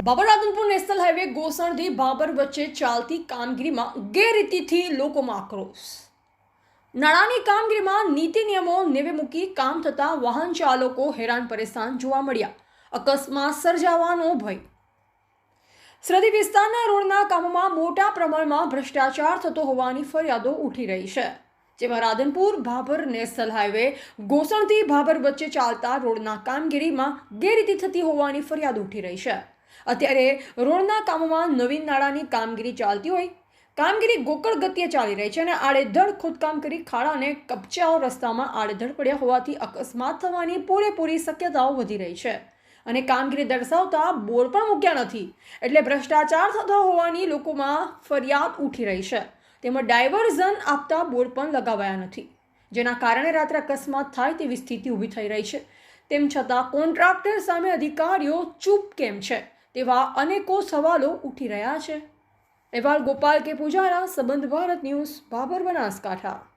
Babur Radhanpur national highway ગોસણથી Babur વચ્ચે ચાલતી કામગીરીમાં ગેરરીતિથી લોકોમાં આક્રોશ। નાણાંની કામગીરીમાં નીતિ નિયમો નેવે મૂકી કામ થતાં વાહન ચાલકો હેરાન પરેશાન જોવા મળ્યા। અકસ્માત સર્જાવાનો ભય। સરહદી વિસ્તારના રોડના કામોમાં મોટા પ્રમાણમાં ભ્રષ્ટાચાર થતો હોવાની ફરિયાદો ઉઠી રહી છે, જેમાં રાધનપુર બાબર નેશનલ હાઈવે ગોસણથી બાબર વચ્ચે ચાલતા રોડના કામગીરીમાં ગેરરીતિ થતી હોવાની ફરિયાદ ઉઠી રહી છે। અત્યારે રોડના કામોમાં નવીન નાળાની કામગીરી ચાલતી હોય, કામગીરી ગોકળ ગતિએ ચાલી રહી છે અને આડેધડ ખોદકામ કરી ખાડા અને કપચાઓ રસ્તામાં આડેધડ પડ્યા હોવાથી અકસ્માત થવાની પૂરેપૂરી શક્યતાઓ વધી રહી છે અને કામગીરી દર્શાવતા બોર્ડ પણ મૂક્યા નથી, એટલે ભ્રષ્ટાચાર થતો હોવાની લોકોમાં ફરિયાદ ઉઠી રહી છે। તેમજ ડાયવર્ઝન આપતા બોર્ડ પણ લગાવાયા નથી, જેના કારણે રાત્રે અકસ્માત થાય તેવી સ્થિતિ ઊભી થઈ રહી છે। તેમ છતાં કોન્ટ્રાક્ટર સામે અધિકારીઓ ચૂપ કેમ છે તેવા અનેકો સવાલો ઉઠી રહ્યા છે। અહેવાલ ગોપાલ કે પૂજારા, સંબંધ ભારત ન્યૂઝ, બાબર, બનાસકાંઠા।